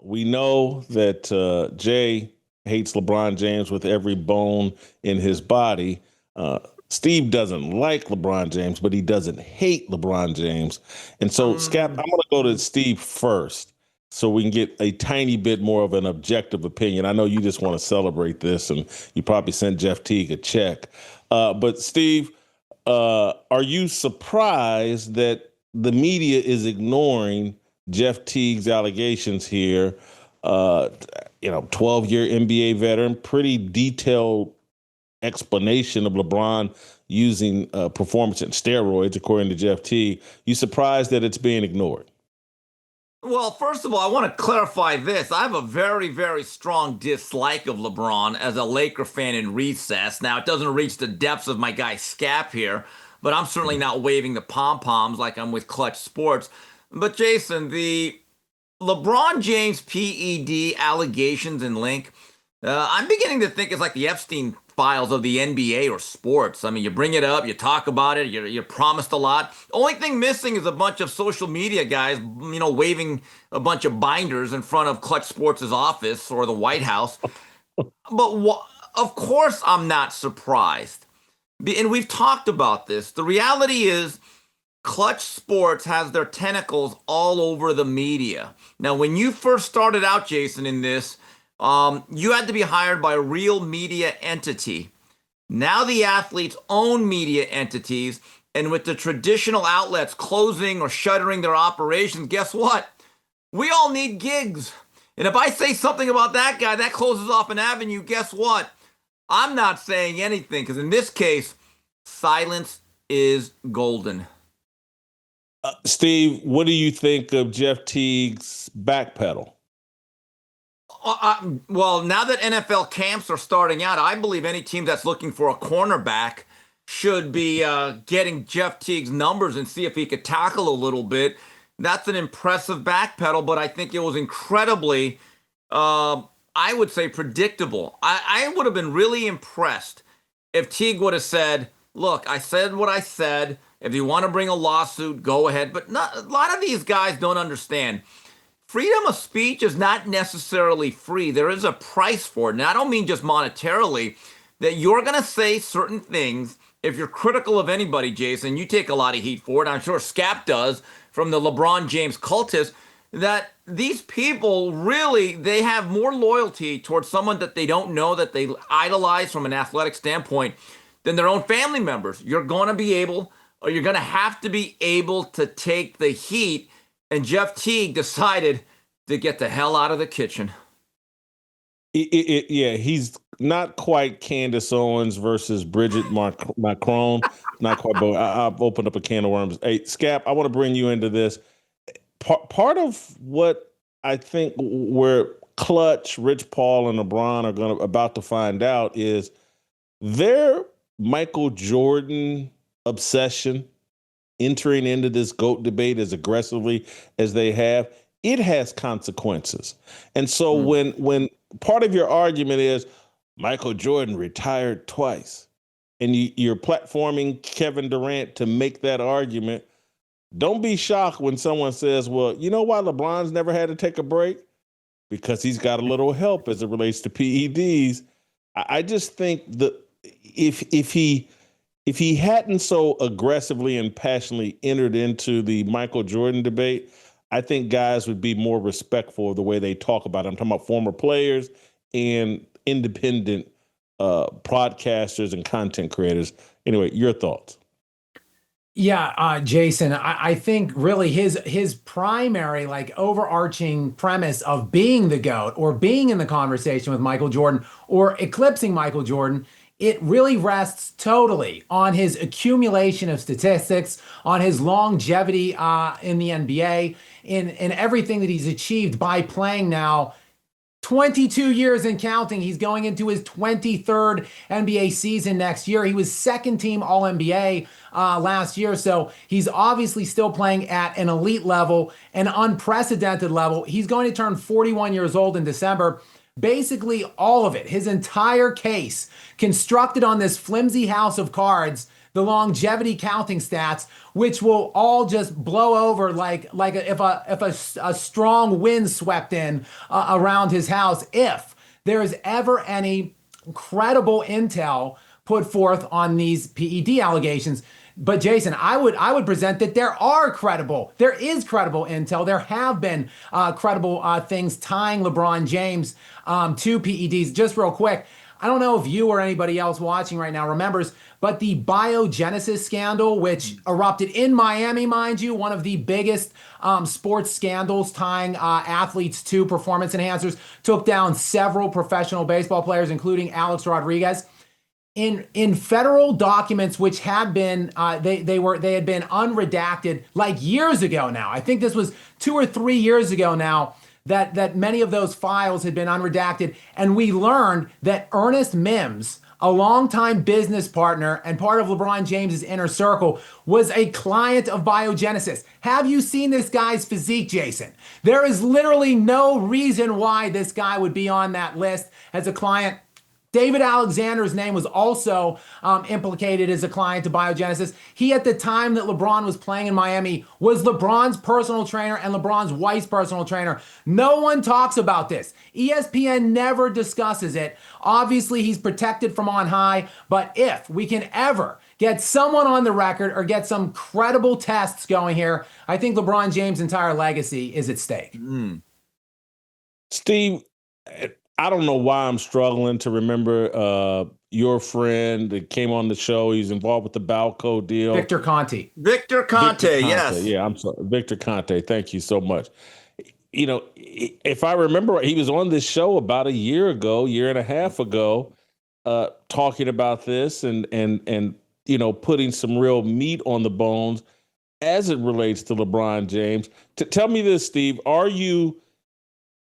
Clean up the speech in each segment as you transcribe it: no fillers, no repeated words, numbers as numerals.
We know that Jay hates LeBron James with every bone in his body. Uh, Steve doesn't like LeBron James, but he doesn't hate LeBron James. And so, Scap, Um, I'm going to go to Steve first so we can get a tiny bit more of an objective opinion. I know you just want to celebrate this, and you probably sent Jeff Teague a check. But, Steve, are you surprised that the media is ignoring Jeff Teague's allegations here? 12-year NBA veteran, pretty detailed explanation of LeBron using performance and steroids, according to Jeff Teague. You surprised that it's being ignored? well, first of all, I want to clarify this. I have a very, very strong dislike of LeBron as a Laker fan in recess. Now, it doesn't reach the depths of my guy Scap here, but I'm certainly not waving the pom poms like I'm with Clutch Sports. But Jason, the LeBron James PED allegations and link, I'm beginning to think it's like the Epstein files of the NBA or sports. I mean, you bring it up, you talk about it, you're promised a lot. Only thing missing is a bunch of social media guys, waving a bunch of binders in front of Clutch Sports' office or the White House. But of course, I'm not surprised. And we've talked about this. The reality is, Clutch Sports has their tentacles all over the media. Now, when you first started out, Jason, in this, you had to be hired by a real media entity. Now the athletes own media entities, and with the traditional outlets closing or shuttering their operations, guess what? We all need gigs. And if I say something about that guy, that closes off an avenue, guess what? I'm not saying anything, because in this case, silence is golden. Steve, what do you think of Jeff Teague's backpedal? Well, now that NFL camps are starting out, I believe any team that's looking for a cornerback should be getting Jeff Teague's numbers and see if he could tackle a little bit. That's an impressive backpedal, but I think it was incredibly, I would say, predictable. I would have been really impressed if Teague would have said, look, I said what I said. If you want to bring a lawsuit, go ahead. But a lot of these guys don't understand. Freedom of speech is not necessarily free. There is a price for it. And I don't mean just monetarily, that you're going to say certain things. If you're critical of anybody, Jason, you take a lot of heat for it. I'm sure Scap does from the LeBron James cultists, that these people really, they have more loyalty towards someone that they don't know, that they idolize from an athletic standpoint, than their own family members. You're going to be able, or you're going to have to be able to take the heat. And Jeff Teague decided to get the hell out of the kitchen. Yeah, he's not quite Candace Owens versus Bridget Macron. Not quite, but I've opened up a can of worms. Hey, Scap, I want to bring you into this. Part of what I think where Clutch, Rich Paul, and LeBron are about to find out is their Michael Jordan obsession entering into this GOAT debate as aggressively as they have, it has consequences. And so when part of your argument is Michael Jordan retired twice, and you're platforming Kevin Durant to make that argument, don't be shocked when someone says, well, you know why LeBron's never had to take a break? Because he's got a little help as it relates to PEDs. I just think that if he hadn't so aggressively and passionately entered into the Michael Jordan debate, I think guys would be more respectful of the way they talk about it. I'm talking about former players and independent broadcasters and content creators. Anyway, your thoughts? Yeah, Jason, I think really his primary, like, overarching premise of being the GOAT or being in the conversation with Michael Jordan or eclipsing Michael Jordan, it really rests totally on his accumulation of statistics, on his longevity in the NBA, in everything that he's achieved by playing now 22 years and counting. He's going into his 23rd NBA season next year. He was second team All-NBA last year. So he's obviously still playing at an elite level, an unprecedented level. He's going to turn 41 years old in December. basically all of it, his entire case, constructed on this flimsy house of cards, the longevity counting stats, which will all just blow over if a strong wind swept in around his house, if there is ever any credible intel put forth on these PED allegations. But Jason, I would present that there is credible intel. There have been credible things tying LeBron James to PEDs. Just real quick, I don't know if you or anybody else watching right now remembers, but the Biogenesis scandal, which erupted in Miami, mind you, one of the biggest sports scandals tying athletes to performance enhancers, took down several professional baseball players, including Alex Rodriguez. In federal documents, which had been they had been unredacted like years ago now. I think this was 2 or 3 years ago now that many of those files had been unredacted, and we learned that Ernest Mims, a longtime business partner and part of LeBron James's inner circle, was a client of Biogenesis. Have you seen this guy's physique, Jason? There is literally no reason why this guy would be on that list as a client. David Alexander's name was also implicated as a client to Biogenesis. He, at the time that LeBron was playing in Miami, was LeBron's personal trainer and LeBron's wife's personal trainer. No one talks about this. ESPN never discusses it. Obviously, he's protected from on high, but if we can ever get someone on the record or get some credible tests going here, I think LeBron James' entire legacy is at stake. Steve, I don't know why I'm struggling to remember your friend that came on the show. He's involved with the Balco deal. Victor Conte. Victor Conte, yes. Yeah, I'm sorry. Victor Conte. Thank you so much. You know, if I remember, he was on this show about a year and a half ago, talking about this and you know, putting some real meat on the bones as it relates to LeBron James. Tell me this, Steve, are you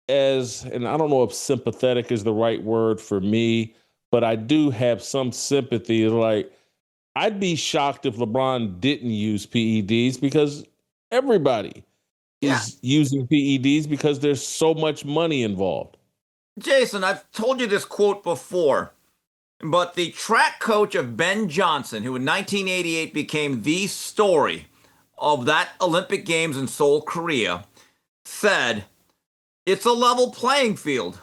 and I don't know if sympathetic is the right word for me, but I do have some sympathy. Like, I'd be shocked if LeBron didn't use PEDs, because everybody is using PEDs because there's so much money involved. Jason, I've told you this quote before, but the track coach of Ben Johnson, who in 1988 became the story of that Olympic Games in Seoul, Korea, said, "It's a level playing field,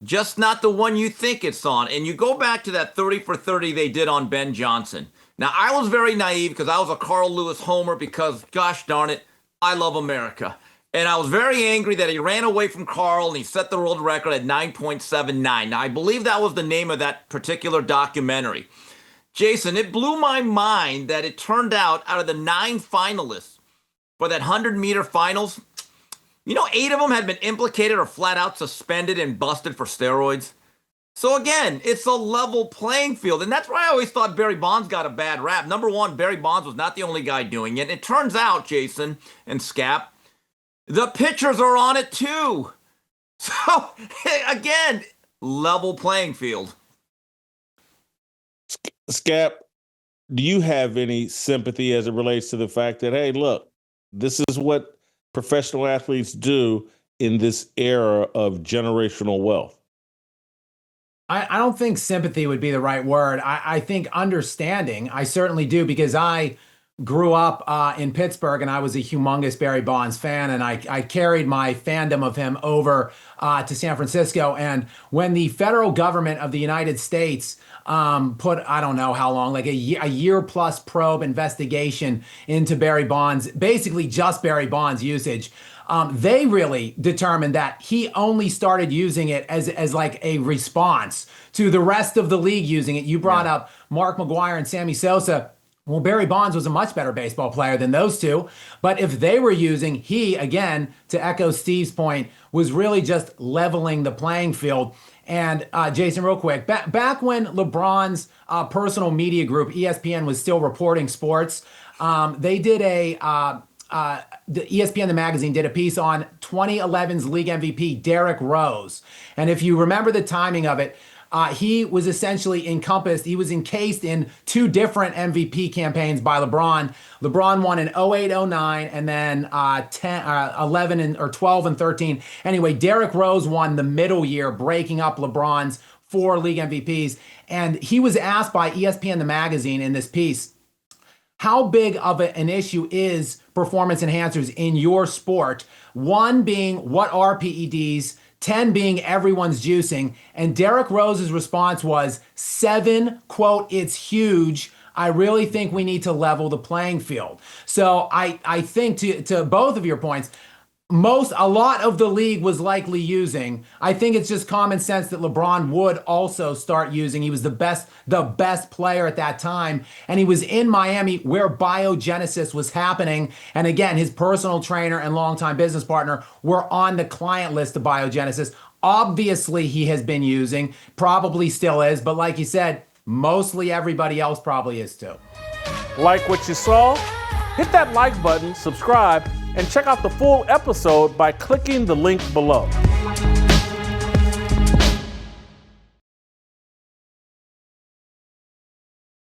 just not the one you think it's on." And you go back to that 30 for 30 they did on Ben Johnson. Now, I was very naive because I was a Carl Lewis homer because, gosh darn it, I love America. And I was very angry that he ran away from Carl and he set the world record at 9.79. Now, I believe that was the name of that particular documentary. Jason, it blew my mind that it turned out of the 9 finalists for that 100-meter finals, you know, 8 of them had been implicated or flat out suspended and busted for steroids. So again, it's a level playing field. And that's why I always thought Barry Bonds got a bad rap. Number one, Barry Bonds was not the only guy doing it. It turns out, Jason and Scap, the pitchers are on it too. So again, level playing field. Scap, do you have any sympathy as it relates to the fact that, hey, look, this is what professional athletes do in this era of generational wealth? I don't think sympathy would be the right word. I think understanding, I certainly do, because I grew up in Pittsburgh and I was a humongous Barry Bonds fan, and I carried my fandom of him over to San Francisco. And when the federal government of the United States put, I don't know how long, like a year plus probe investigation into Barry Bonds, basically just Barry Bonds usage, they really determined that he only started using it as like a response to the rest of the league using it. You brought up Mark McGwire and Sammy Sosa. Well, Barry Bonds was a much better baseball player than those two. But if they were using, he, again, to echo Steve's point, was really just leveling the playing field. And Jason, real quick, back when LeBron's personal media group, ESPN, was still reporting sports, they did the ESPN, the magazine, did a piece on 2011's league MVP, Derrick Rose. And if you remember the timing of it, he was essentially he was encased in 2 different MVP campaigns by LeBron. LeBron won in 08-09 and then 11 or 12 and 13. Anyway, Derrick Rose won the middle year, breaking up LeBron's 4 league MVPs. And he was asked by ESPN the magazine in this piece, how big of an issue is performance enhancers in your sport? 1 being, what are PEDs? 10 being everyone's juicing. And Derrick Rose's response was 7, quote, it's huge. I really think we need to level the playing field. So I think to both of your points, a lot of the league was likely using. I think it's just common sense that LeBron would also start using. He was the best player at that time. And he was in Miami where Biogenesis was happening. And again, his personal trainer and longtime business partner were on the client list of Biogenesis. Obviously, he has been using, probably still is. But like you said, mostly everybody else probably is too. Like what you saw? Hit that like button, subscribe, and check out the full episode by clicking the link below.